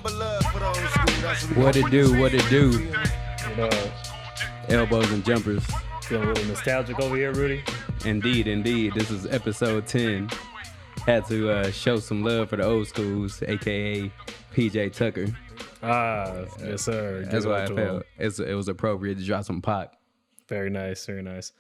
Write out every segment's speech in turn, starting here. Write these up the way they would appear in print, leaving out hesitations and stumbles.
What it do? What it do? You know, Elbows and jumpers. feeling a little nostalgic over here, Rudy. Indeed, indeed. This is episode 10. Had to show some love for the old schools, aka PJ Tucker. Yes, sir. That's why I felt it was appropriate to drop some Pac. Very nice, very nice.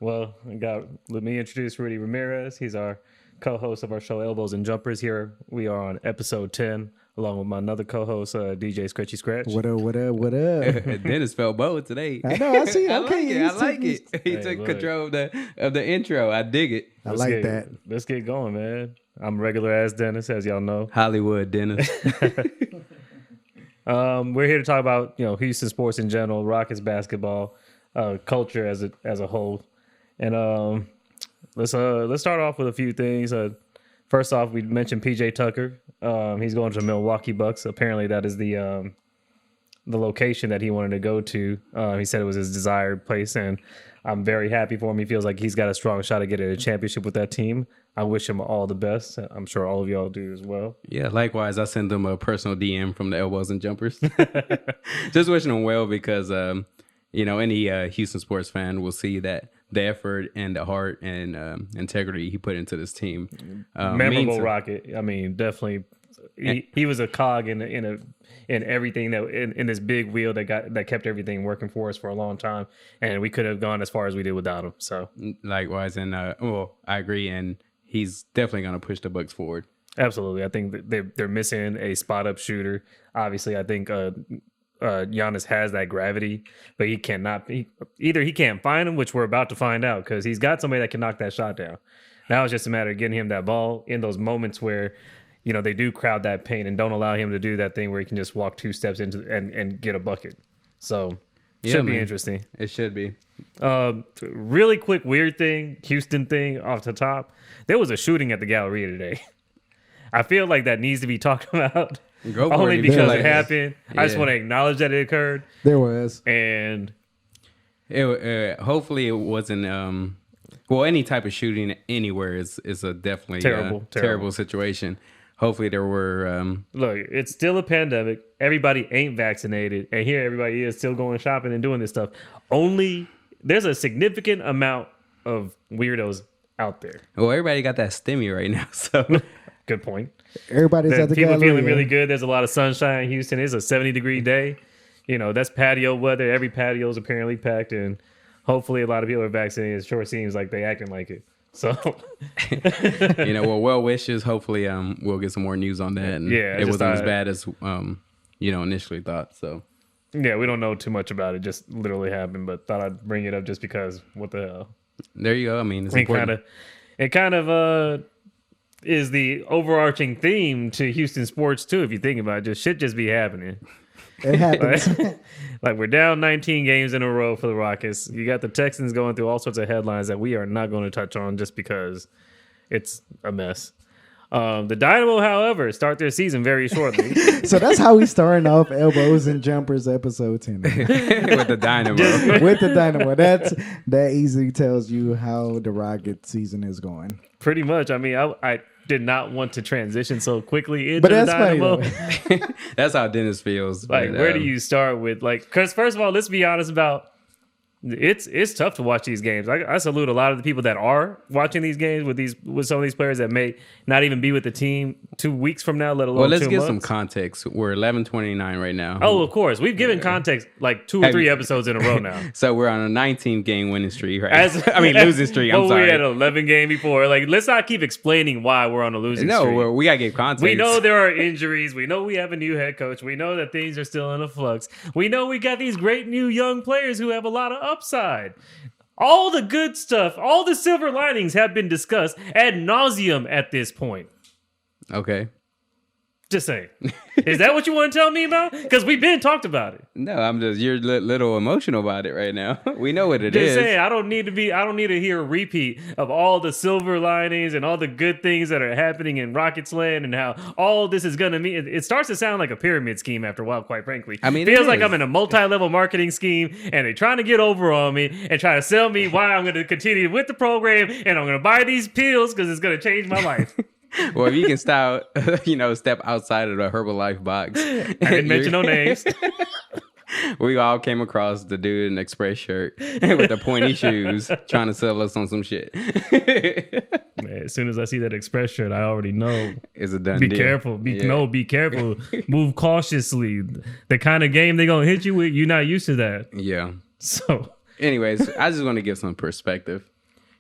Well, let me introduce Rudy Ramirez. He's our co-host of our show, Elbows and Jumpers. Here we are on episode 10, along with my another co-host, DJ Skrechy Scratch. What up, what up, what up? Dennis felt bold today. I know, I see. I Okay, like it. He took control of the intro. I dig it. I like that. Let's get going, man. I'm regular ass Dennis, as y'all know. Hollywood Dennis. We're here to talk about Houston sports in general, Rockets basketball, culture as a whole, and let's start off with a few things. First off, we mentioned PJ Tucker. He's going to the Milwaukee Bucks. Apparently, that is the location that he wanted to go to. He said it was his desired place, and I'm very happy for him. He feels like he's got a strong shot at getting a championship with that team. I wish him all the best. I'm sure all of y'all do as well. Yeah, likewise. I sent them a personal DM from the Elbows and Jumpers. Just wishing him well because, any Houston sports fan will see that the effort and the heart and integrity he put into this team. Memorable Rocket. I mean, definitely. He was a cog in everything in this big wheel that kept everything working for us for a long time, and we could have gone as far as we did without him. So likewise, and I agree, and he's definitely going to push the Bucks forward. Absolutely, I think that they're missing a spot up shooter. Obviously, I think Giannis has that gravity, but he cannot. Either he can't find him, which we're about to find out, because he's got somebody that can knock that shot down. Now it's just a matter of getting him that ball in those moments where they do crowd that paint and don't allow him to do that thing where he can just walk 2 steps into and get a bucket. So it should be interesting. It should be. Really quick weird thing, Houston thing off the top. There was a shooting at the Galleria today. I feel like that needs to be talked about. Only because it happened. Yeah. I just want to acknowledge that it occurred. There was. And hopefully it wasn't any type of shooting anywhere is a definitely terrible situation. Hopefully there were look, it's still a pandemic. Everybody ain't vaccinated, and here everybody is still going shopping and doing this stuff. Only there's a significant amount of weirdos out there. Well, everybody got that stimmy right now, so good point. Everybody's at the people Galleria. Feeling really good. There's a lot of sunshine in Houston. It's a 70-degree day. That's patio weather. Every patio is apparently packed, and hopefully a lot of people are vaccinated. It sure seems like they acting like it. So, well wishes. Hopefully, we'll get some more news on that. And it wasn't as bad as initially thought. So, yeah, we don't know too much about it. Just literally happened, but thought I'd bring it up just because. What the hell? There you go. I mean, it's important. It kind of is the overarching theme to Houston sports too. If you think about it, shit just be happening. It happens. Like we're down 19 games in a row for the Rockets. You got the Texans going through all sorts of headlines that we are not going to touch on just because it's a mess. The Dynamo, however, start their season very shortly. So that's how we starting off Elbows and Jumpers episode 10. With the Dynamo. With the Dynamo. That easily tells you how the Rocket season is going. Pretty much. I mean, I did not want to transition so quickly into the Dynamo. That's how Dennis feels. Like, where do you start with? Because first of all, let's be honest about it's tough to watch these games. I salute a lot of the people that are watching these games with some of these players that may not even be with the team 2 weeks from now, let alone 2 months. Well, let's give some context. We're 11-29 right now. Oh, of course. We've given context like 2 or 3 episodes in a row now. So we're on a 19-game winning streak, right? Losing streak. I'm sorry. We had an 11 game before. Like, let's not keep explaining why we're on a losing streak. No, we got to give context. We know there are injuries. We know we have a new head coach. We know that things are still in a flux. We know we got these great new young players who have a lot of upside. All the good stuff, all the silver linings have been discussed ad nauseum at this point. Okay. Just saying. Is that what you want to tell me about? Because we've been talked about it. No, you're a little emotional about it right now. We know what it is. Just saying, I don't need to hear a repeat of all the silver linings and all the good things that are happening in Rockets land and how all this is going to mean. It starts to sound like a pyramid scheme after a while, quite frankly. I mean, it feels like I'm in a multi-level marketing scheme and they're trying to get over on me and try to sell me why I'm going to continue with the program and I'm going to buy these pills because it's going to change my life. Well, if you can step outside of the Herbalife box. I didn't mention no names. We all came across the dude in the Express shirt with the pointy shoes trying to sell us on some shit. Man, as soon as I see that Express shirt, I already know. It's a done Be deal. careful. Be careful. Move cautiously. The kind of game they're going to hit you with, you're not used to that. Yeah. So, anyways, I just want to give some perspective.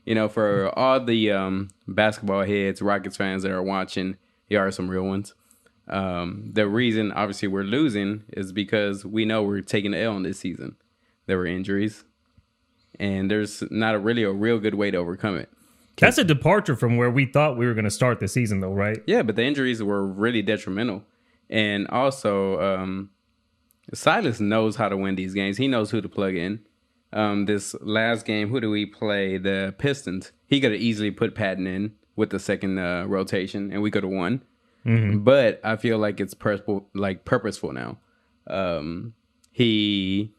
For all the basketball heads, Rockets fans that are watching, here are some real ones. The reason, obviously, we're losing is because we know we're taking the L in this season. There were injuries, and there's not really a real good way to overcome it. that's a departure from where we thought we were going to start the season, though, right? Yeah, but the injuries were really detrimental. And also, Silas knows how to win these games. He knows who to plug in. This last game, who do we play? The Pistons. He could have easily put Patton in with the second rotation, and we could have won. Mm-hmm. But I feel like it's purposeful now. He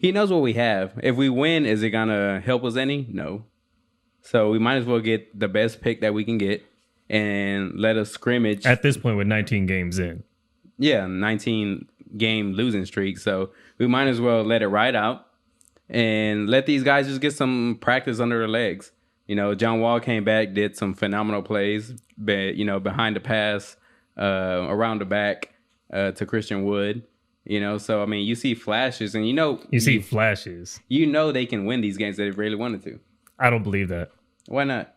knows what we have. If we win, is it gonna help us any? No. So we might as well get the best pick that we can get and let us scrimmage. At this point, with 19 games in. Yeah, 19 game losing streak. So we might as well let it ride out and let these guys just get some practice under their legs. John Wall came back, did some phenomenal plays, behind the pass, around the back to Christian Wood. So, you see flashes and you see flashes. They can win these games if they really wanted to. I don't believe that. Why not?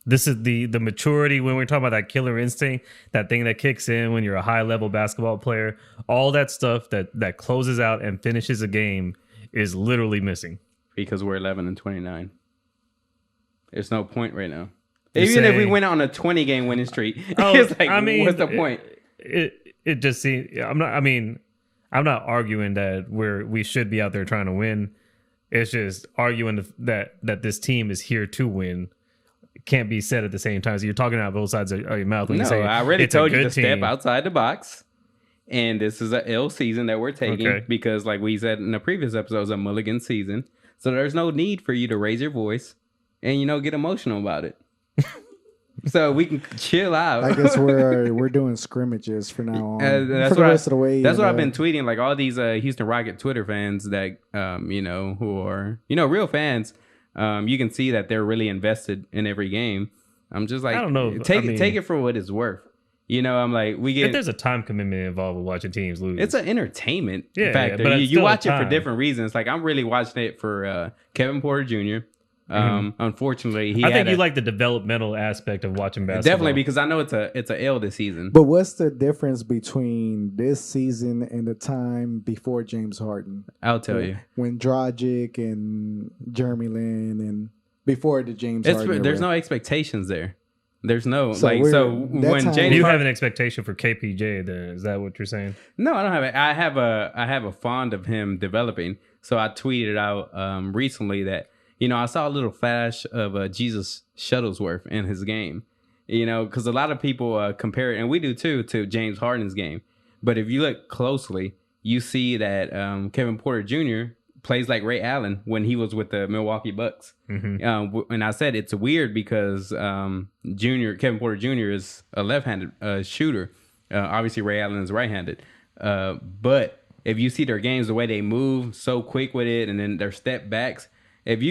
This is the maturity when we're talking about that killer instinct, that thing that kicks in when you're a high-level basketball player. All that stuff that closes out and finishes a game is literally missing. Because we're 11-29. There's no point right now. Even if we went on a 20-game winning streak, it's like, what's the point? It just seems. I'm not arguing that we should be out there trying to win. It's just arguing that this team is here to win. It can't be said at the same time. So you're talking out both sides of your mouth. When you say I already told you to team. Step outside the box. And this is a L season that we're taking because, like we said in the previous episode, it's a mulligan season. So there's no need for you to raise your voice and, get emotional about it. So we can chill out. I guess we're doing scrimmages for now on. That's for the rest of the way. That's what I've been tweeting. Like all these Houston Rocket Twitter fans that who are real fans. You can see that they're really invested in every game. I'm just like, I don't know. Take it for what it's worth. I'm like, if there's a time commitment involved with watching teams lose, it's an entertainment factor. But you watch it for different reasons. Like I'm really watching it for Kevin Porter Jr. Unfortunately, I think you like the developmental aspect of watching basketball. Definitely, because I know it's a L this season. But what's the difference between this season and the time before James Harden? I'll tell you. When Dragic and Jeremy Lin and before the James Harden. There's no expectations there. There's no when James, you have an expectation for KPJ. Then is that what you're saying? No, I don't have it. I have a fond of him developing. So I tweeted out recently that. I saw a little flash of Jesus Shuttlesworth in his game, because a lot of people compare it, and we do too, to James Harden's game. But if you look closely, you see that Kevin Porter Jr. plays like Ray Allen when he was with the Milwaukee Bucks. Mm-hmm. And I said it's weird because Kevin Porter Jr. is a left-handed shooter. Obviously, Ray Allen is right-handed. But if you see their games, the way they move so quick with it, and then their step backs. If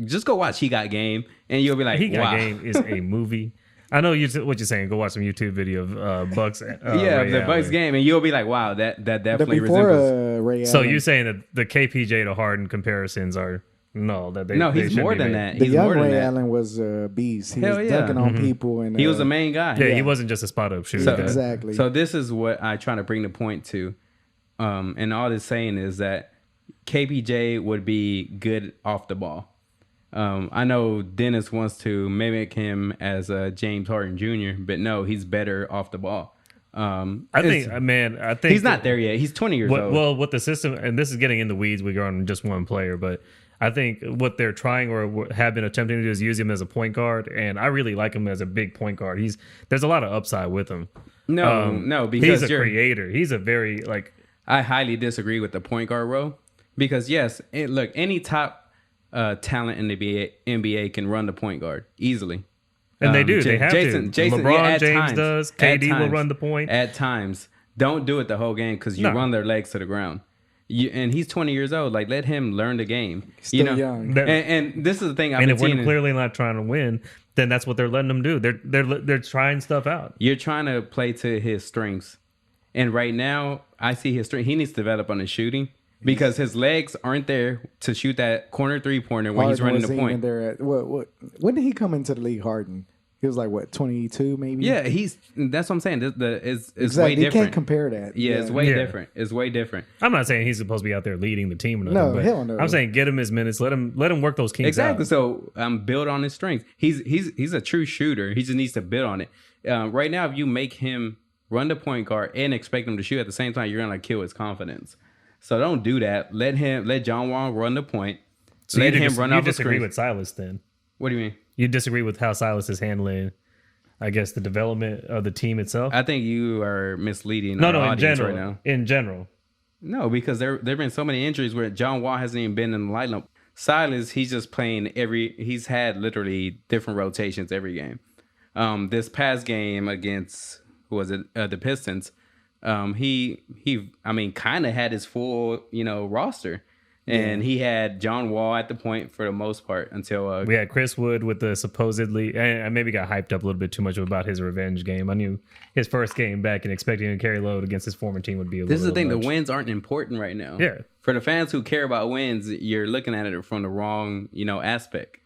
just go watch He Got Game, and you'll be like, He Got Game is a movie. I know what you're saying. Go watch some YouTube video of Bucks. The Bucks game, and you'll be like, wow, that definitely resembles. Ray so you're saying that the KPJ to Harden comparisons are he's more than that. The young Ray Allen was a beast. He was dunking on people, and he was the main guy. Yeah, he wasn't just a spot up shooter. Exactly. So this is what I try to bring the point to, and all this saying is that KPJ would be good off the ball. I know Dennis wants to mimic him as James Harden Jr., but no, he's better off the ball. I think he's not there yet. He's 20 years old. Well, with the system, and this is getting in the weeds, we go on just one player, but I think what they're trying or have been attempting to do is use him as a point guard, and I really like him as a big point guard. There's a lot of upside with him. No, because he's a creator. He's a very I highly disagree with the point guard role. Because, yes, look, any top talent in the NBA can run the point guard easily. And they do. They have Jason, to. LeBron yeah, at James times, does. at KD will times, run the point. At times. Don't do it the whole game because you run their legs to the ground. And he's 20 years old. Like, let him learn the game. Still young. And this is the thing I've and been if we're seeing. clearly not trying to win, then that's what they're letting them do. They're trying stuff out. You're trying to play to his strengths. And right now, I see his strength. He needs to develop on his shooting because his legs aren't there to shoot that corner 3-pointer when he's running the point. When did he come into the league, Harden? He was like, what, 22 maybe? Yeah, that's what I'm saying. It's exactly. way different. You can't compare that. Yeah, it's way different. It's way different. I'm not saying he's supposed to be out there leading the team or nothing. No, but hell no. I'm saying get him his minutes. Let him work those kinks Exactly. out. So build on his strengths. He's a true shooter. He just needs to build on it. Right now, if you make him run the point guard and expect him to shoot at the same time, you're gonna kill his confidence. So don't do that. Let John Wall run the point. So let him run off the disagree screen. with Silas then? What do you mean? You disagree with how Silas is handling, I guess, the development of the team itself? I think you are misleading No, our in audience general. right now. In general. No, because there've been so many injuries where John Wall hasn't even been in the lineup. Silas, he's just playing he's had literally different rotations every game. This past game against the Pistons, he kind of had his full roster, and he had John Wall at the point for the most part until we had Chris Wood with the supposedly, and I maybe got hyped up a little bit too much about his revenge game. I knew his first game back and expecting him to carry load against his former team would be a little. This is the thing: much. the wins aren't important right now. Yeah, for the fans who care about wins, you're looking at it from the wrong aspect.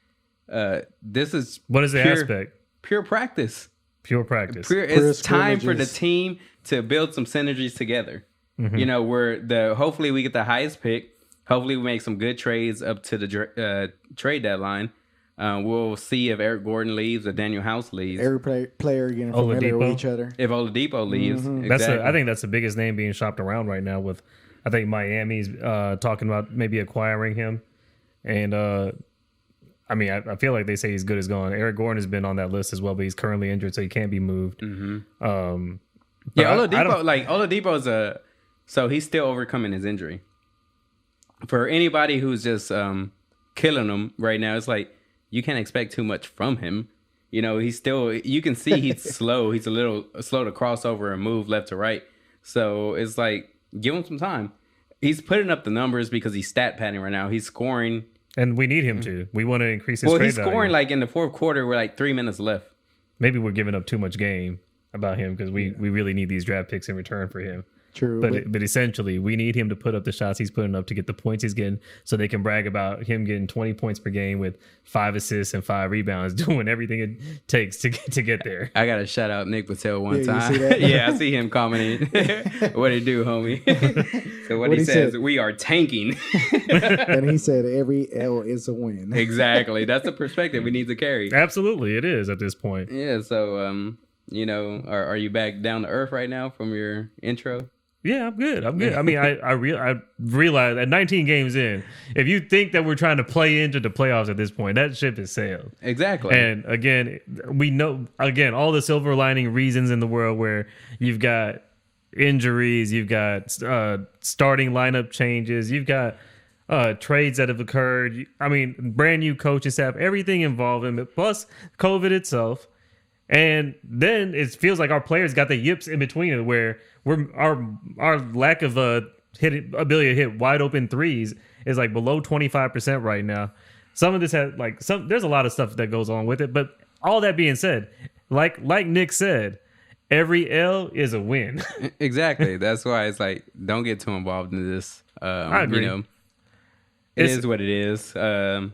This is what is the aspect? Pure practice. Pure practice. It's time for the team to build some synergies together. Mm-hmm. Hopefully we get the highest pick. Hopefully we make some good trades up to the trade deadline. We'll see if Eric Gordon leaves or Daniel House leaves. Every player getting familiar with each other. If Oladipo leaves, exactly. I think that's the biggest name being shopped around right now. With I think Miami's talking about maybe acquiring him, and I feel like they say he's good as gone. Eric Gordon has been on that list as well, but he's currently injured, so he can't be moved. Mm-hmm. Oladipo, Oladipo's so he's still overcoming his injury. For anybody who's just killing him right now, it's like you can't expect too much from him. He's still. You can see he's slow. He's a little slow to cross over and move left to right. So it's like give him some time. He's putting up the numbers because he's stat padding right now. He's scoring. And we need him to. We want to increase his Well, trade he's scoring value. like in the fourth quarter with like 3 minutes left. Maybe we're giving up too much game about him because we really need these draft picks in return for him. True. But essentially, we need him to put up the shots he's putting up to get the points he's getting so they can brag about him getting 20 points per game with 5 assists and 5 rebounds, doing everything it takes to get there. I got to shout out Nick Patel one time. You see that? Yeah, I see him commenting. What it do, homie? So what he says, we are tanking. And he said every L is a win. Exactly. That's the perspective we need to carry. Absolutely, it is at this point. Yeah, so, are you back down to earth right now from your intro? Yeah, I'm good. I mean, I realize at 19 games in, if you think that we're trying to play into the playoffs at this point, that ship has sailed. Exactly. And again, we know all the silver lining reasons in the world where you've got injuries, you've got starting lineup changes, you've got trades that have occurred. I mean, brand new coaching staff, everything involved in it, plus COVID itself. And then it feels like our players got the yips in between it, where our lack of ability to hit wide open threes is like below 25% right now. Some of this has there's a lot of stuff that goes on with it, but all that being said, like Nick said, every L is a win. Exactly. That's why it's like don't get too involved in this. I agree. It is what it is.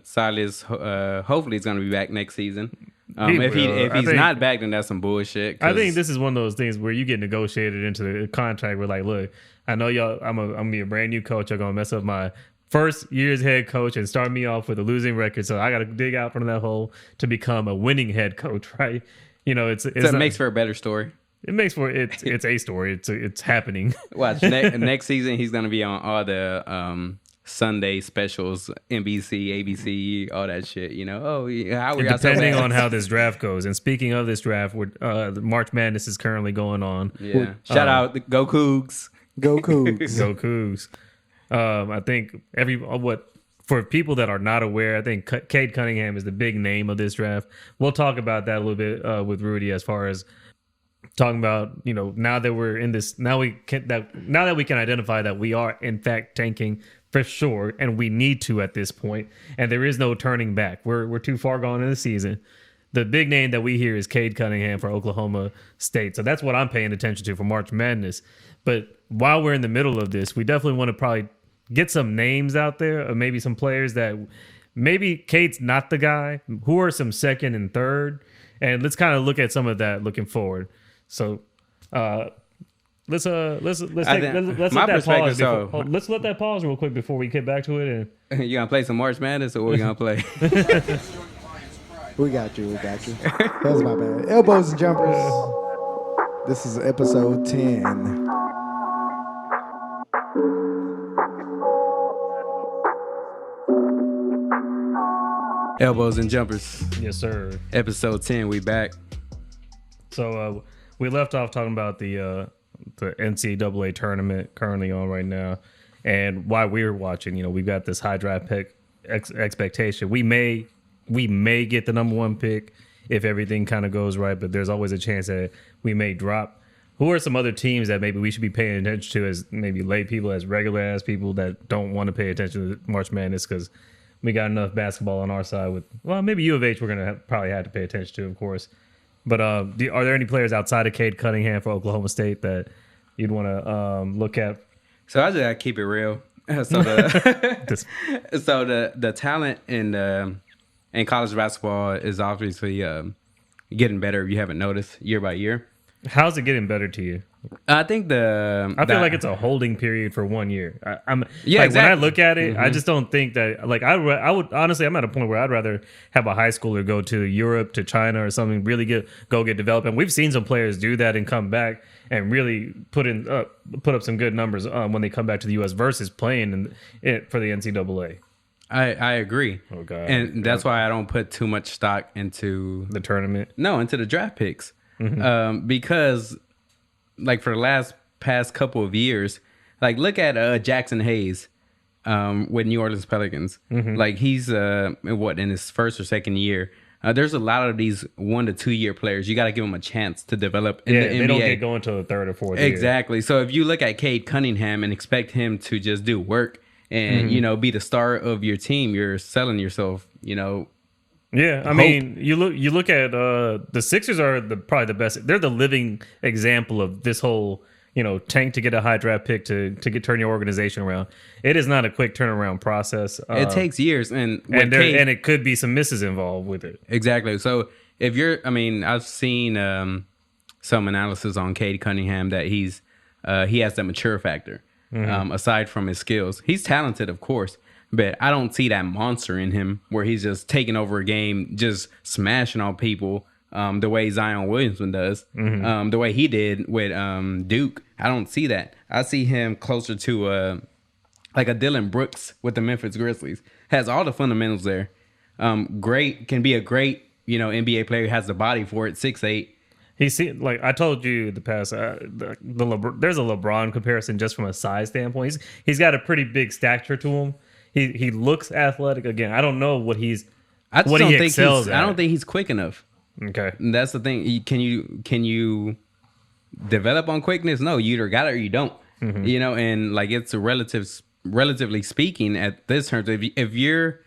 Silas, hopefully, he's going to be back next season. If he's not back, then that's some bullshit. I think this is one of those things where you get negotiated into the contract. We're like, look, I know y'all. I'm gonna be a brand new coach. You're gonna mess up my first year's head coach and start me off with a losing record. So I got to dig out from that hole to become a winning head coach, right? It makes for a better story. It makes for it's a story. It's happening. Watch next season. He's gonna be on all the Sunday specials, NBC, ABC, all that shit. How we got depending on how this draft goes. And speaking of this draft, March Madness is currently going on. Yeah, shout out Go Cougs. Go Cougs. Go Cougs. I think for people that are not aware, I think Cade Cunningham is the big name of this draft. We'll talk about that a little bit with Rudy as far as talking about, now that we're in this, now that we can identify that we are in fact tanking for sure, and we need to at this point, and there is no turning back. We're too far gone in the season. The big name that we hear is Cade Cunningham for Oklahoma State. So that's what I'm paying attention to for March Madness. But while we're in the middle of this, we definitely want to probably get some names out there, or maybe some players that maybe Cade's not the guy. Who are some second and third? And let's kind of look at some of that looking forward. So let's let that pause. Let's let that pause real quick before we get back to it. And you gonna play some March Madness, or what we gonna play? We got you. That was my bad. Elbows and jumpers. This is episode 10. Elbows and jumpers. Yes, sir. Episode 10. We back. So we left off talking about the NCAA tournament currently on right now, and why we're watching. We've got this high draft pick expectation. We may get the number one pick if everything kind of goes right, but there's always a chance that we may drop. Who are some other teams that maybe we should be paying attention to as maybe lay people, as regular ass people that don't want to pay attention to March Madness because we got enough basketball on our side maybe U of H we're going to probably have to pay attention to, of course. But are there any players outside of Cade Cunningham for Oklahoma State that you'd want to look at? So I just gotta keep it real. So the talent in college basketball is obviously getting better. If you haven't noticed, year by year. How's it getting better to you? I think I feel like it's a holding period for 1 year. Exactly. When I look at it, I just don't think that. I would honestly, I'm at a point where I'd rather have a high schooler go to Europe, to China, or something, really get developed. And we've seen some players do that and come back and really put up some good numbers when they come back to the U.S. versus playing for the NCAA. I agree. Oh God! And that's why I don't put too much stock into the tournament. No, into the draft picks, because for the past couple of years, look at Jackson Hayes with New Orleans Pelicans. He's in his first or second year. There's a lot of these 1 to 2 year players. You got to give them a chance to develop in the NBA. They don't get going to the third or fourth year. Exactly. So if you look at Cade Cunningham and expect him to just do work and be the star of your team, you're selling yourself. Yeah, I mean, you look at the Sixers are probably the best. They're the living example of this whole tank to get a high draft pick to turn your organization around. It is not a quick turnaround process. It takes years, and it could be some misses involved with it. Exactly. So if I've seen some analysis on Cade Cunningham that he has that mature factor. Aside from his skills, he's talented, of course. But I don't see that monster in him where he's just taking over a game, just smashing on people the way Zion Williamson does, the way he did with Duke. I don't see that. I see him closer to a Dylan Brooks with the Memphis Grizzlies. Has all the fundamentals there. Can be a great NBA player. Has the body for it. 6'8". I told you the past. There's a LeBron comparison just from a size standpoint. He's got a pretty big stature to him. He looks athletic. Again, I don't know what he excels at. I don't think he's quick enough. Okay, and that's the thing. Can you develop on quickness? No, you either got it or you don't. And it's relatively speaking at this terms. If you're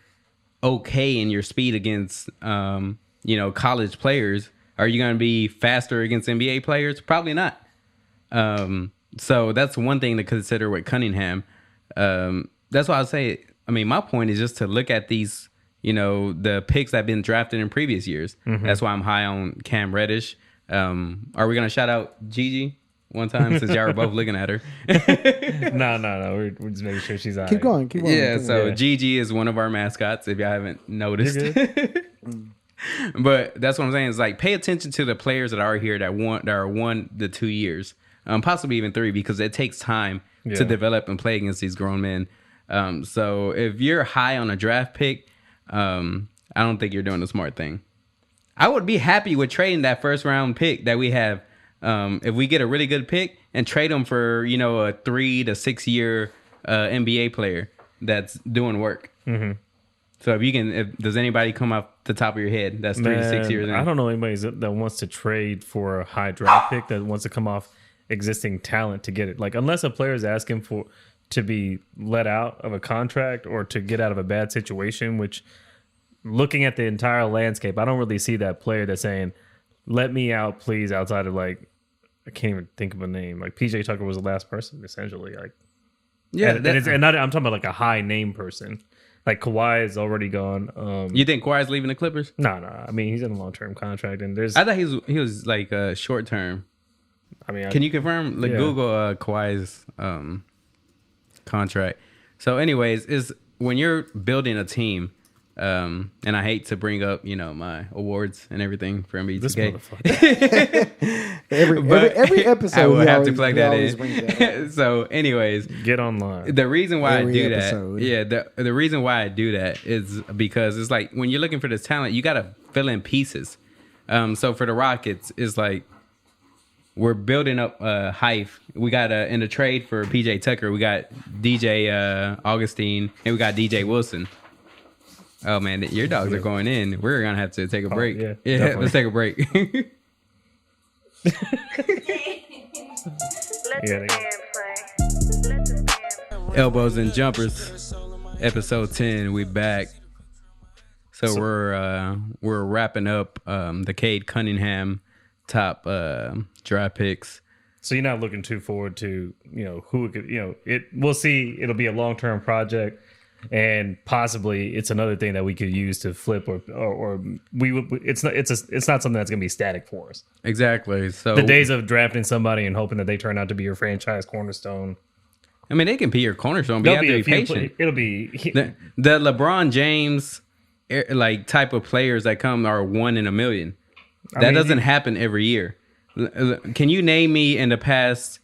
okay in your speed against college players, are you going to be faster against NBA players? Probably not. So that's one thing to consider with Cunningham. That's why I say. My point is just to look at these, the picks that have been drafted in previous years. That's why I'm high on Cam Reddish. Are we going to shout out Gigi one time since y'all were both looking at her? No. We're just making sure she's all right. Keep going. Yeah, so Gigi is one of our mascots, if y'all haven't noticed. But that's what I'm saying. Is pay attention to the players that are here that are 1 to 2 years, possibly even 3, because it takes time to develop and play against these grown men. So if you're high on a draft pick, I don't think you're doing the smart thing. I would be happy with trading that first round pick that we have. If we get a really good pick and trade them for, a 3 to 6 year NBA player that's doing work. So does anybody come off the top of your head that's 3 to 6 years in? I don't know anybody that wants to trade for a high draft pick that wants to come off existing talent to get it. Like, unless a player is asking to be let out of a contract or to get out of a bad situation, which, looking at the entire landscape, I don't really see that player that's saying, let me out, please, outside of, like, I can't even think of a name. Like, PJ Tucker was the last person, essentially. Like, yeah, I'm talking about like a high name person. Like, Kawhi is already gone. You think Kawhi's leaving the Clippers? No. I mean, he's in a long-term contract, and I thought he was like short term. I mean, can you confirm? Like, Google Kawhi's contract. So, anyways, is when you're building a team, and I hate to bring up, my awards and everything for NBA 2K. every episode, I will have to plug that in. So, anyways, get online. The reason why I do that, the reason why I do that is because it's like when you're looking for this talent, you got to fill in pieces. So for the Rockets, it's like we're building up hype. We got in the trade for PJ Tucker, we got DJ Augustine, and we got DJ Wilson. Oh man, your dogs are going in. We're gonna have to take a break. Yeah, let's take a break. Elbows and Jumpers, episode 10. We back. So we're wrapping up the Cade Cunningham top draft picks. So you're not looking too forward to who could we'll see. It'll be a long-term project. And possibly it's another thing that we could use to flip, or we would. It's not something that's going to be static for us. Exactly. So the days of drafting somebody and hoping that they turn out to be your franchise cornerstone. I mean, they can be your cornerstone, but you have to be patient. It'll be the LeBron James like type of players that come are 1 in a million. That doesn't happen every year. Can you name me in the past,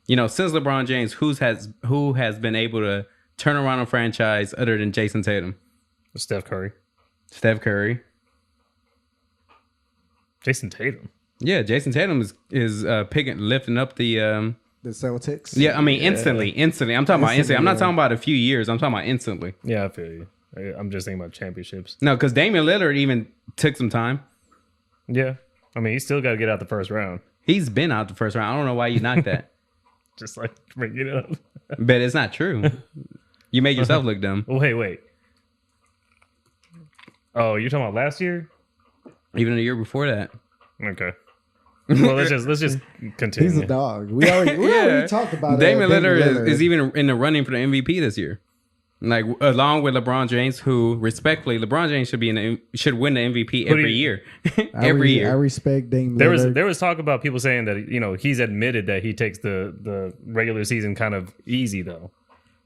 since LeBron James, who has been able to turn around a franchise other than Jason Tatum? Steph Curry. Jason Tatum. Yeah, Jason Tatum is lifting up the Celtics. Yeah, I mean instantly. I'm talking about instantly. I'm not talking about a few years. I'm talking about instantly. Yeah, I feel you. I'm just thinking about championships. No, because Damian Lillard even took some time. Yeah, I mean, he's still got to get out the first round. He's been out the first round. I don't know why you knocked that. Just like bring it up. But it's not true. You made yourself look dumb. Wait. Oh, you're talking about last year? Even the year before that. Okay. Well, let's just continue. He's a dog. We already talked about Damian Lillard is even in the running for the MVP this year. Like along with LeBron James, who respectfully, LeBron James should win the MVP every year. Every year. I respect Damian Lillard. There was talk about people saying that he's admitted that he takes the regular season kind of easy though.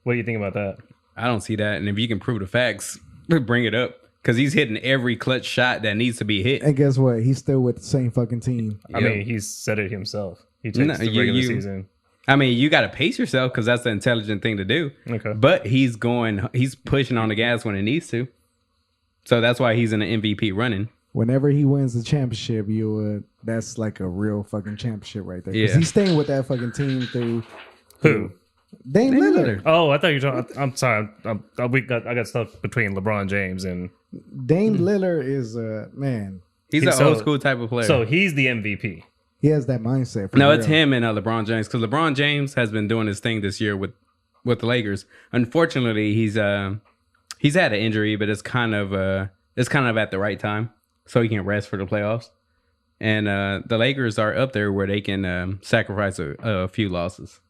What do you think about that? I don't see that, and if you can prove the facts, bring it up. Because he's hitting every clutch shot that needs to be hit. And guess what? He's still with the same fucking team. I mean, he's said it himself. He takes the regular season. I mean, you got to pace yourself because that's the intelligent thing to do. Okay. But he's pushing on the gas when it needs to. So that's why he's in the MVP running. Whenever he wins the championship, that's like a real fucking championship right there. Yeah. He's staying with that fucking team through. Who? Dame Lillard. Oh, I thought you were talking. I'm sorry. I got stuck between LeBron James and Dame Lillard is man. He's an old school type of player. So he's the MVP. He has that mindset. No, it's him and LeBron James, because LeBron James has been doing his thing this year with the Lakers. Unfortunately, he's had an injury, but it's kind of at the right time, so he can rest for the playoffs. And the Lakers are up there where they can sacrifice a few losses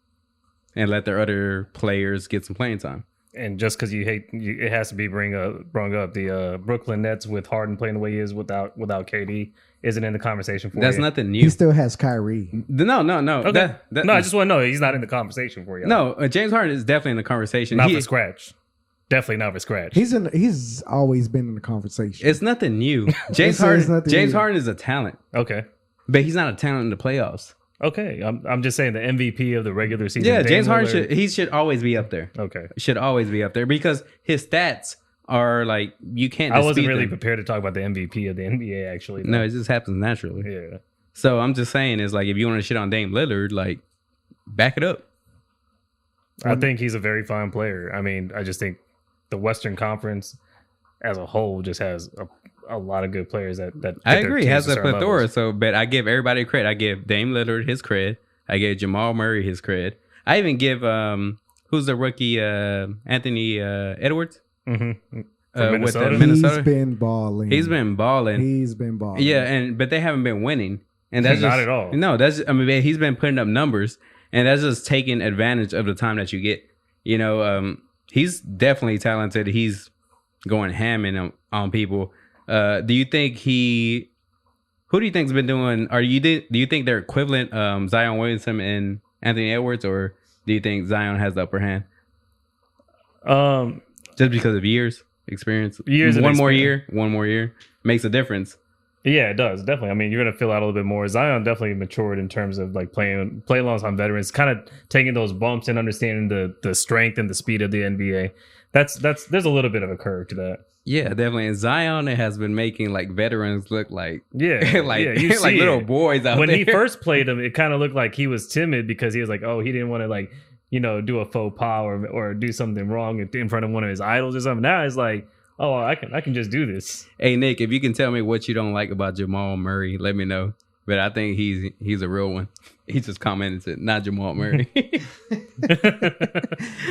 and let their other players get some playing time. And just because it has to be brought up. The Brooklyn Nets with Harden playing the way he is without KD isn't in the conversation for you. That's nothing new. He still has Kyrie. No. Okay. I just want to know he's not in the conversation for you. No, James Harden is definitely in the conversation. Not for scratch. Definitely not for scratch. He's always been in the conversation. It's nothing new. James Harden is a talent. Okay. But he's not a talent in the playoffs. Okay, I'm just saying the MVP of the regular season. Yeah, James Harden should always be up there. Okay, should always be up there because his stats are like you can't. I wasn't really them. prepared to talk about the MVP of the NBA. Actually, though. No, it just happens naturally. Yeah. So I'm just saying is like if you want to shit on Dame Lillard, like back it up. I think he's a very fine player. I mean, I just think the Western Conference as a whole just has a lot of good players that I get their agree. It teams has to a certain plethora. levels. So, but I give everybody credit. I give Dame Lillard his cred. I give Jamal Murray his cred. I even give who's the rookie Anthony Edwards From with the Minnesota? Minnesota. He's been balling. He's been balling. He's been balling. Yeah, but they haven't been winning, and that's Not just, at all. No, that's I mean he's been putting up numbers, and that's just taking advantage of the time that you get. You know, he's definitely talented. He's going ham on people. Do you think who do you think's been doing? Do you think they're equivalent, Zion Williamson and Anthony Edwards, or do you think Zion has the upper hand? Just because of years experience, one more year makes a difference. Yeah, it does definitely. I mean, you're gonna fill out a little bit more. Zion definitely matured in terms of like playing alongside veterans, kind of taking those bumps and understanding the strength and the speed of the NBA. There's a little bit of a curve to that. Yeah, definitely. And Zion has been making like veterans look like you like see little it. boys out when there. he first played him, it kind of looked like he was timid because he was like, oh, he didn't want to like do a faux pas or do something wrong in front of one of his idols or something. Now it's like, oh, I can just do this. Hey Nick, if you can tell me what you don't like about Jamal Murray, let me know. But I think he's a real one. He just commented it, not Jamal Murray.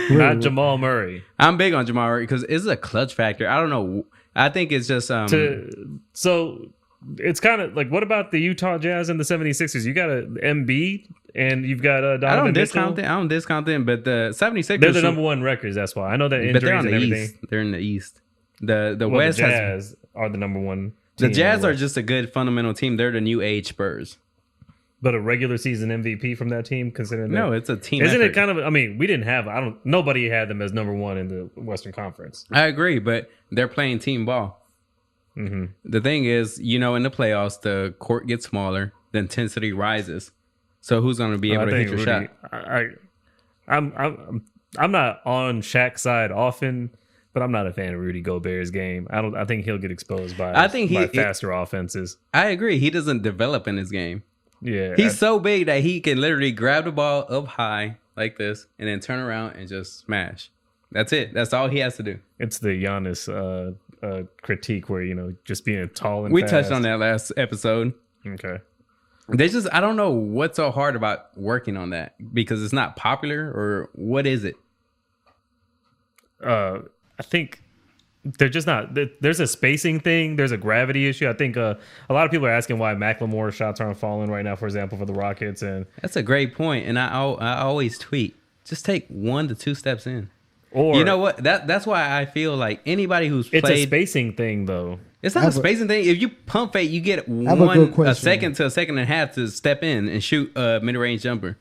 Not Jamal Murray. I'm big on Jamal Murray because it's a clutch factor. I don't know. I think it's just so it's kind of like, what about the Utah Jazz and the 76ers? You got an Embiid and you've got Donovan I don't Mitchell. discount them, but the 76ers, They're the number one records. That's why I know that but they're injuries on and the everything. East. They're in the East. The Well, West the Jazz are the number one. The team Jazz in the are West. just a good fundamental team. They're the new age Spurs. But a regular season MVP from that team, considering No, that, it's a team. isn't effort. it kind of? I mean, we didn't have. Nobody had them as number one in the Western Conference. I agree, but they're playing team ball. Mm-hmm. The thing is, in the playoffs, the court gets smaller, the intensity rises. So who's going to be able to hit your shot? I'm not on Shaq's side often, but I'm not a fan of Rudy Gobert's game. I think he'll get exposed by faster offenses. I agree. He doesn't develop in his game. Yeah, He's so big that he can literally grab the ball up high like this and then turn around and just smash. That's it. That's all he has to do. It's the Giannis critique where, just being tall and We fast. touched on that last episode. Okay. I don't know what's so hard about working on that because it's not popular, or what is it? I think they're just not. There's a spacing thing. There's a gravity issue. I think a lot of people are asking why McLemore's shots aren't falling right now, for example, for the Rockets. And That's a great point. And I always tweet, just take 1 to 2 steps in. or You know what? That's why I feel like anybody who's it's played. a spacing thing though. It's not a spacing thing. If you pump fake, you get good a second to a second and a half to step in and shoot a mid-range jumper.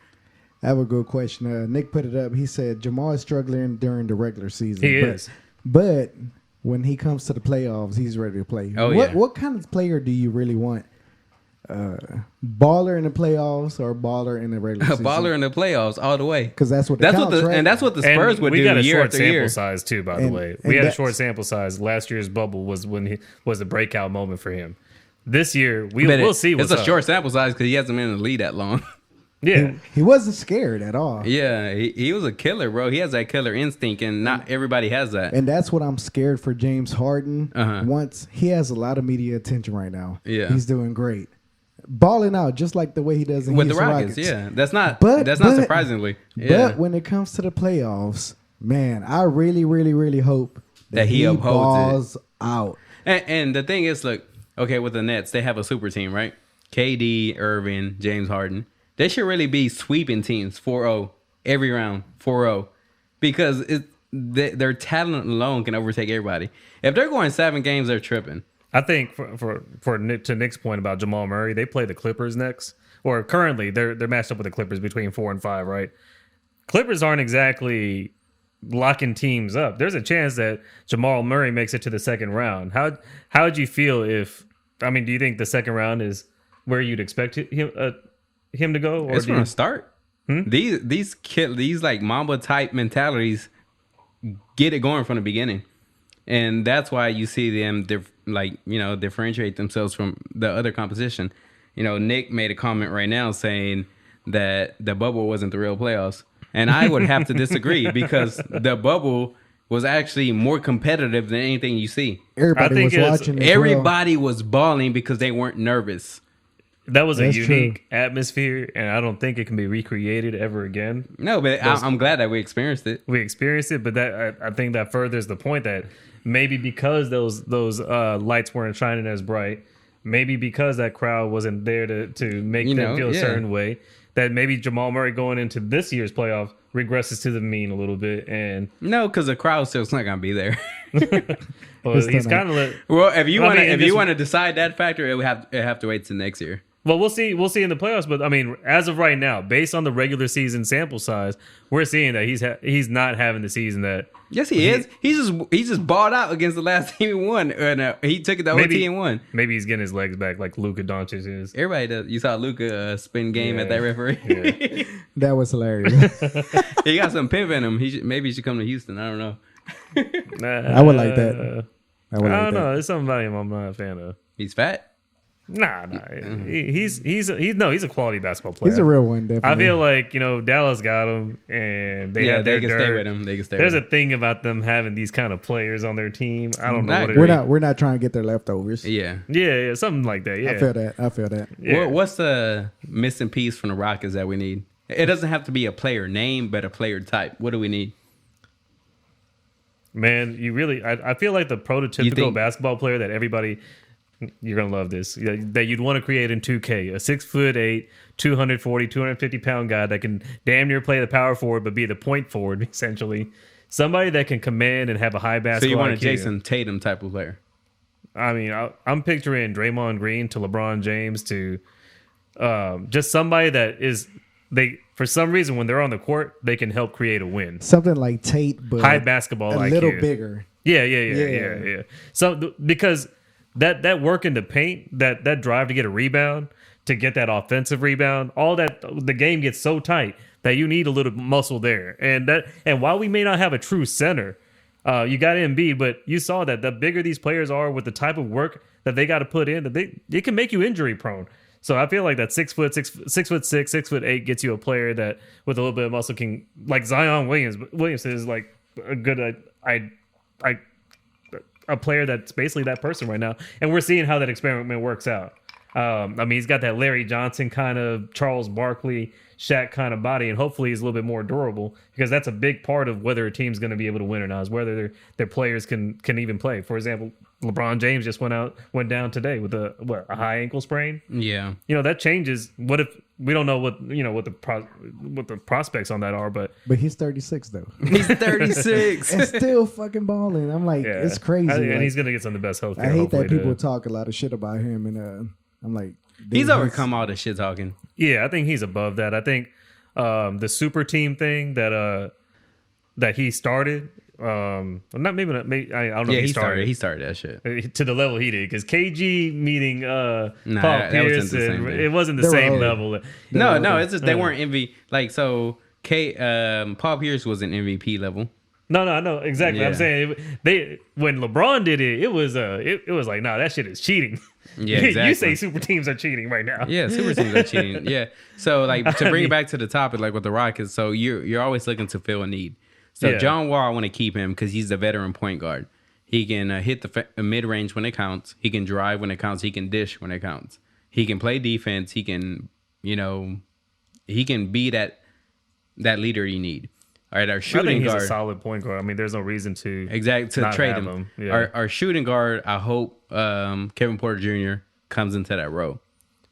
I have a good question. Nick put it up. He said Jamal is struggling during the regular season. He is. But when he comes to the playoffs, he's ready to play. Oh, yeah. What kind of player do you really want? Baller in the playoffs or baller in the regular A season? baller in the playoffs all the way. Because that's what That's counts, what the Spurs And would we do got a year short after sample year. size too, by the And- way. and We had a that's- short sample size. Last year's bubble was when he was the breakout moment for him. This year, But we'll see what's it's a up. short sample size because he hasn't been in the league that long. Yeah. He wasn't scared at all. Yeah, he was a killer, bro. He has that killer instinct, and not everybody has that. And that's what I'm scared for James Harden. Uh-huh. Once he has a lot of media attention right now. Yeah. He's doing great. Balling out just like the way he does in With the Houston Rockets, yeah. That's not But surprisingly. Yeah. But when it comes to the playoffs, man, I really, really, really hope That he upholds balls out. And the thing is, look, okay, with the Nets, they have a super team, right? KD, Irving, James Harden. They should really be sweeping teams 4-0 every round, 4-0, because their talent alone can overtake everybody. If they're going 7 games, they're tripping. I think for Nick, to Nick's point about Jamal Murray, they play the Clippers next, or currently they're matched up with the Clippers between 4 and 5, right? Clippers aren't exactly locking teams up. There's a chance that Jamal Murray makes it to the second round. How would you feel if? I mean, do you think the second round is where you'd expect him to go? Or It's going to start. These like Mamba type mentalities get it going from the beginning. And that's why you see them differentiate themselves from the other competition. Nick made a comment right now saying that the bubble wasn't the real playoffs. And I would have to disagree because the bubble was actually more competitive than anything you see. Everybody think was watching. As Everybody was balling because they weren't nervous. That was That's a unique atmosphere, and I don't think it can be recreated ever again. No, but I'm glad that we experienced it. We experienced it, but that I think that furthers the point that maybe because those lights weren't shining as bright, maybe because that crowd wasn't there to make them feel a certain way, that maybe Jamal Murray going into this year's playoff regresses to the mean a little bit. And no, because the crowd still's not gonna be there. well, he's kind of well. If you want to decide that factor, it would have to wait till next year. Well, we'll see. We'll see in the playoffs. But I mean, as of right now, based on the regular season sample size, we're seeing that he's not having the season that. Yes, he is. He's just balled out against the last team he won. He took it to OT and won. Maybe he's getting his legs back like Luka Doncic is. Everybody does. You saw Luka spin game at that referee. Yeah. That was hilarious. He got some pimp in him. Maybe he should come to Houston. I don't know. I would like that. I don't know. There's something about him I'm not a fan of. He's fat. Nah. He's a quality basketball player. He's a real one, definitely. I feel like Dallas got him, and they can stay with him. They can stay. There's with a thing about them having these kind of players on their team. I don't know what it we're is. not. We're not trying to get their leftovers. Yeah, something like that. Yeah, I feel that. Yeah. What's the missing piece from the Rockets that we need? It doesn't have to be a player name, but a player type. What do we need? Man, I feel like the prototypical basketball player that everybody. You're going to love this. That you'd want to create in 2K. A 6'8", 240, 250-pound guy that can damn near play the power forward but be the point forward, essentially. Somebody that can command and have a high basketball So you want a IQ. Jason Tatum type of player? I mean, I'm picturing Draymond Green to LeBron James to just somebody that is... for some reason, when they're on the court, they can help create a win. Something like Tate, but high basketball IQ. A little bigger. Yeah. So because... That work in the paint, that drive to get a rebound, to get that offensive rebound, all that, the game gets so tight that you need a little muscle there. And while we may not have a true center, you got Embiid, but you saw that the bigger these players are with the type of work that they got to put in, that it can make you injury prone. So I feel like that 6'6", 6'8" gets you a player that with a little bit of muscle can, like Zion Williamson is like a good a player that's basically that person right now. And we're seeing how that experiment works out. I mean, he's got that Larry Johnson kind of, Charles Barkley, Shaq kind of body, and hopefully he's a little bit more durable, because that's a big part of whether a team's going to be able to win or not, is whether their players can even play. For example, LeBron James just went down today with a high ankle sprain. Yeah. That changes. What if we don't know what the prospects on that are, but he's 36 though. He's 36 and still fucking balling. I'm like, it's crazy. And he's gonna get some of the best health care. I hate that people talk a lot of shit about him, and I'm like, he's overcome all the shit talking. Yeah, I think he's above that. I think the super team thing that he started. I don't know. Yeah, he started that shit to the level he did, because KG meeting Paul Pierce, it wasn't the They same were level. No, it's just they weren't MVP. Like, so Paul Pierce was an MVP level. No, I know exactly. Yeah. I'm saying when LeBron did it, it was like, nah, that shit is cheating. Yeah, exactly. You say super teams are cheating right now. Yeah, super teams are cheating. Yeah. So like, to bring it back to the topic, like with the Rockets, so you're always looking to fill a need. So John Wall, I want to keep him because he's the veteran point guard. He can hit the mid range when it counts. He can drive when it counts. He can dish when it counts. He can play defense. He can, he can be that leader you need. All right, our shooting guard. He's a solid point guard. I mean, there's no reason to trade him. Yeah. Our shooting guard, I hope Kevin Porter Jr. comes into that role.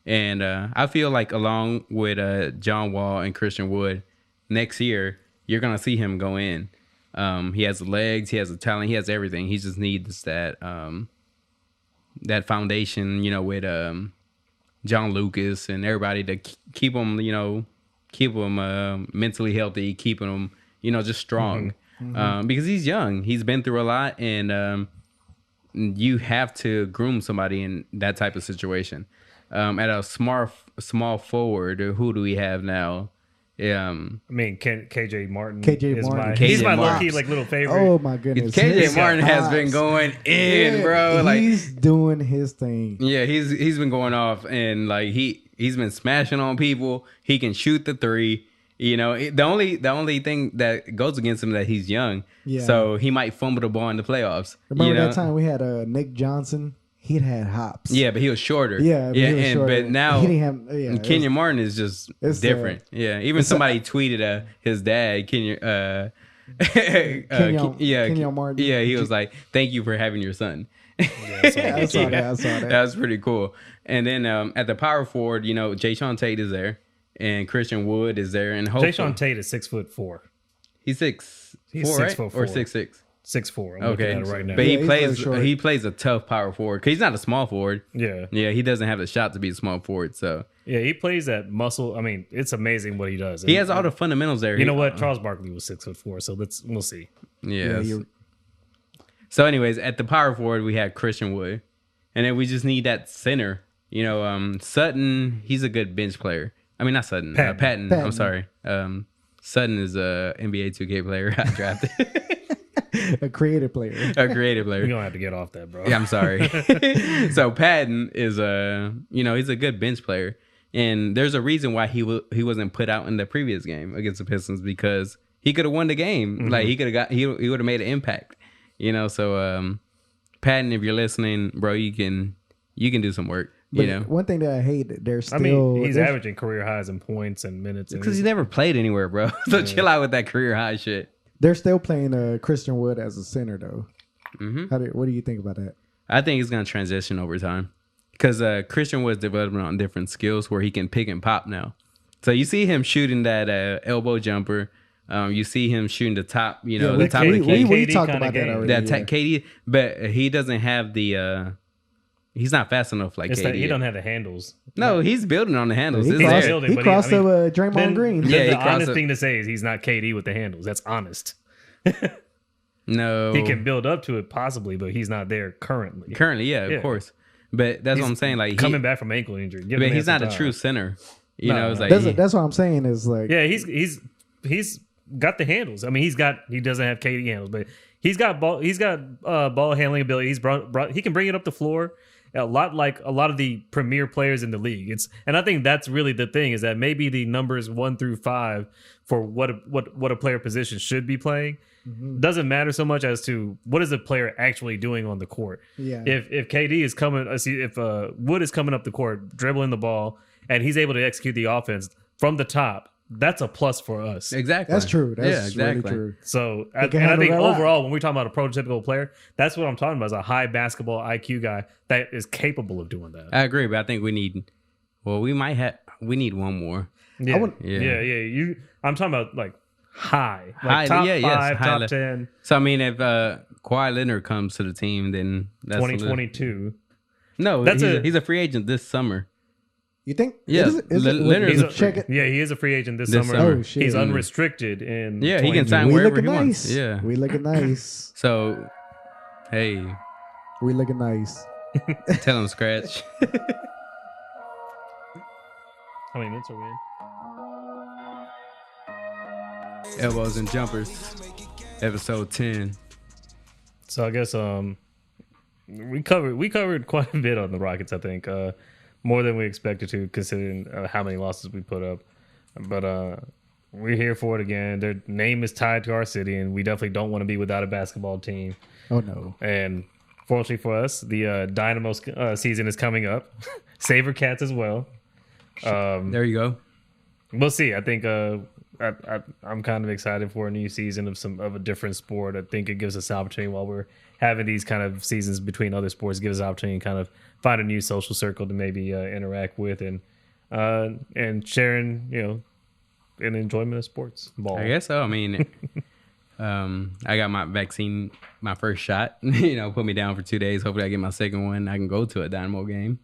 And I feel like along with John Wall and Christian Wood, next year, you're going to see him go in. He has the legs, he has the talent, he has everything. He just needs that foundation, with John Lucas and everybody to keep him, mentally healthy, keeping him, just strong. Mm-hmm. Because he's young. He's been through a lot, and you have to groom somebody in that type of situation. At a small forward, who do we have now? I mean, KJ Martin. He's my low-key little favorite. Oh my goodness, KJ Martin has been going in, bro. Like, he's doing his thing. Yeah, he's been going off, and like he's been smashing on people. He can shoot the three, The only thing that goes against him that he's young. Yeah. So he might fumble the ball in the playoffs. Remember that time we had Nick Johnson? He'd had hops. Yeah, but he was shorter. Yeah, but he was shorter. But now he didn't have. Kenyon Martin is just different. Even somebody tweeted his dad, Kenyon Martin. Yeah, he was like, "Thank you for having your son." I saw that. That was pretty cool. And then at the power forward, Jayshawn Tate is there, and Christian Wood is there, and Jayshawn Tate is 6'4". He's 6'4", right? 6'4" Or 6'6". 6'4". I'm looking at it right now. But Yeah, he plays a tough power forward because he's not a small forward. Yeah. Yeah, he doesn't have the shot to be a small forward. So yeah, he plays that muscle. I mean, it's amazing what he does. He has all the fundamentals there. You know what? Charles Barkley was 6'4", so we'll see. Yeah. So, anyways, at the power forward we had Christian Wood, and then we just need that center. Sutton, he's a good bench player. I mean, not Sutton. Patton. I'm sorry. Sutton is a NBA 2K player I drafted. A creative player. You're gonna have to get off that, bro. Yeah, I'm sorry. So Patton is he's a good bench player, and there's a reason why he wasn't put out in the previous game against the Pistons because he could have won the game. Mm-hmm. Like he would have made an impact. So Patton, if you're listening, bro, you can do some work. But one thing that I hate, there's still. I mean, he's averaging career highs in points and minutes because he's never played anywhere, bro. So chill out with that career high shit. They're still playing Christian Wood as a center, though. Mm-hmm. What do you think about that? I think he's going to transition over time because Christian Wood's developing on different skills where he can pick and pop now. So you see him shooting that elbow jumper. You see him shooting the top, the top of the key. We talked about that already. KD, but he doesn't have the. He's not fast enough like KD. He don't have the handles. No, he's building on the handles. He crossed over Draymond Green. The honest thing to say is he's not KD with the handles. That's honest. No. He can build up to it possibly, but he's not there currently. Of course. But that's what I'm saying. Like coming back from ankle injury. But he's not a true center. It's like that's what I'm saying is like. Yeah, he's got the handles. I mean, he doesn't have KD handles, but he's got ball handling ability. He can bring it up the floor. A lot like a lot of the premier players in the league. And I think that's really the thing is that maybe the numbers 1 through 5 for what a player position should be playing doesn't matter so much as to what is the player actually doing on the court. Yeah. If KD is coming, if Wood is coming up the court, dribbling the ball, and he's able to execute the offense from the top, that's a plus for us. Exactly. That's true. That's exactly. really true. So, I think overall, when we're talking about a prototypical player, that's what I'm talking about is a high basketball IQ guy that is capable of doing that. I agree, but I think we need one more. Yeah. I'm talking about like high top 5, top 10. So, I mean, if Kawhi Leonard comes to the team, then that's 2022. No, he's a free agent this summer. You think? Yeah, Leonard. He is a free agent this summer. Oh, shit. He's unrestricted in. Yeah, he can sign wherever he wants. Yeah, we looking nice. So, hey, we looking nice. Tell him Scratch. How many minutes are we in? Elbows and Jumpers, episode 10. So I guess we covered quite a bit on the Rockets. I think. More than we expected to, considering how many losses we put up. But we're here for it again. Their name is tied to our city, and we definitely don't want to be without a basketball team. Oh, no. And fortunately for us, the Dynamo season is coming up. SaberCats as well. There you go. We'll see. I think I'm kind of excited for a new season of a different sport. I think it gives us an opportunity while we're having these kind of seasons between other sports, gives us an opportunity to kind of find a new social circle to maybe interact with and sharing, an enjoyment of sports. Ball. I guess so. I mean, I got my vaccine, my first shot, put me down for 2 days. Hopefully I get my second one. I can go to a Dynamo game,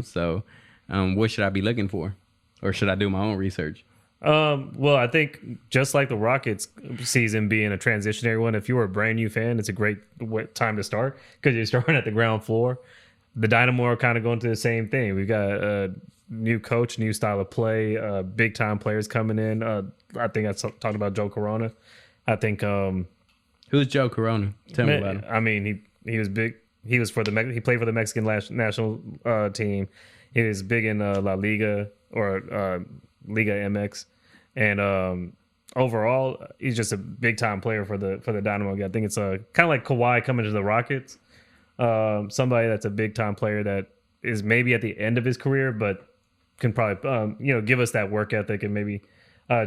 So what should I be looking for? Or should I do my own research? Well, I think just like the Rockets season being a transitionary one, if you're a brand new fan, it's a great time to start because you're starting at the ground floor. The Dynamo are kind of going through the same thing. We've got a new coach, new style of play, big time players coming in. I think I talked about Joe Corona. I think who's Joe Corona? Tell me about him. I mean, he was big. He was he played for the Mexican national team. He was big in La Liga or Liga MX. And overall, he's just a big time player for the Dynamo. I think it's kind of like Kawhi coming to the Rockets. Somebody that's a big time player that is maybe at the end of his career, but can probably give us that work ethic and maybe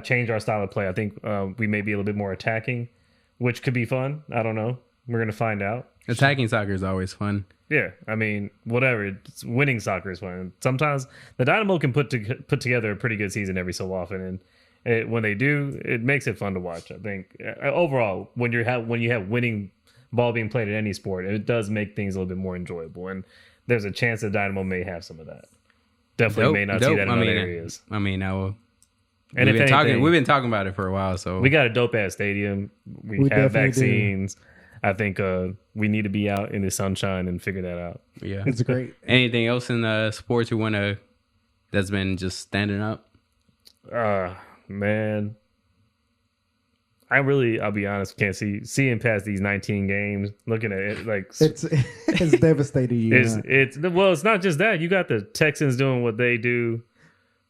change our style of play. I think we may be a little bit more attacking, which could be fun. I don't know. We're gonna find out. Attacking soccer is always fun. Yeah, I mean, whatever. It's winning soccer is fun. Sometimes the Dynamo can put together a pretty good season every so often, and when they do, it makes it fun to watch. I think overall, when you have winning ball being played in any sport, it does make things a little bit more enjoyable. And there's a chance that Dynamo may have some of that. Definitely may not see that in other areas. I mean, And we've been talking about it for a while, so we got a dope ass stadium. We have vaccines. I think we need to be out in the sunshine and figure that out. Yeah, it's great. Anything else in sports you want that's been just standing up? Man, I'll be honest, can't seeing past these 19 games, looking at it like it's devastating. It's not just that. You got the Texans doing what they do.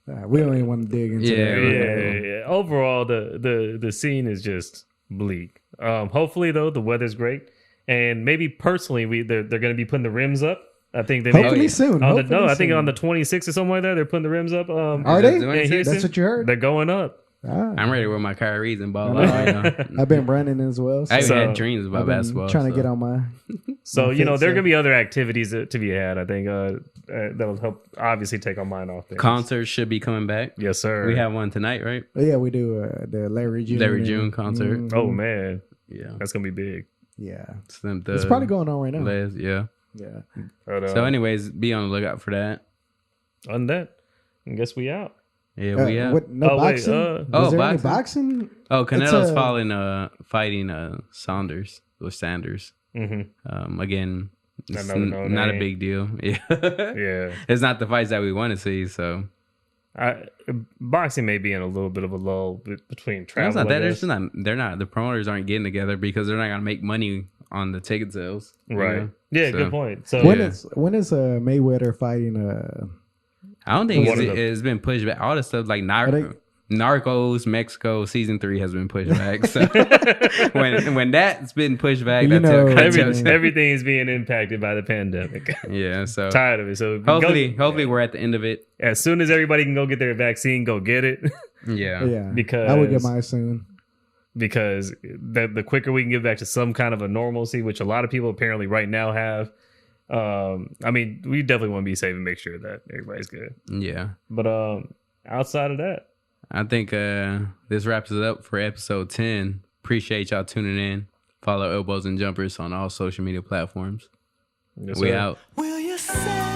We don't even want to dig into that. Yeah. Overall, the scene is just bleak. Hopefully, though, the weather's great, and maybe personally, they're going to be putting the rims up. I think they hopefully soon. I think on the 26th or something like that, they're putting the rims up. Are they? That's what you heard. They're going up. I'm ready with my Kyrie's and ball out right now. I've been running as well. I even had dreams about basketball. Trying to get on my. So there are gonna be other activities to be had. I think that'll help obviously take our mind off things. Concerts should be coming back. Yes, sir. We have one tonight, right? Yeah, we do the Larry June concert. Mm-hmm. Oh man, yeah, that's gonna be big. Yeah, it's probably going on right now. Yeah. But, so, anyways, be on the lookout for that. On that, I guess we out. Yeah, we out. Boxing? Is there any boxing? boxing? Oh, Canelo's fighting Sanders. Mm-hmm. Again, it's not a big deal. Yeah, yeah. It's not the fights that we want to see. So, boxing may be in a little bit of a lull between travel. It's not that. They're not. The promoters aren't getting together because they're not going to make money on the ticket sales. Right. Yeah. Good point. So when is Mayweather fighting? I don't think it's been pushed back. All the stuff like Narcos, Mexico season 3 has been pushed back. So when that's been pushed back, everything is being impacted by the pandemic. Yeah, so tired of it. So hopefully we're at the end of it. As soon as everybody can go get their vaccine, go get it. Yeah. Because I will get mine soon. Because the quicker we can get back to some kind of a normalcy, which a lot of people apparently right now have. I mean, we definitely want to be safe and make sure that everybody's good. Yeah. But outside of that, I think this wraps it up for episode 10. Appreciate y'all tuning in. Follow Elbows and Jumpers on all social media platforms. Yes, we sir. out. Will you say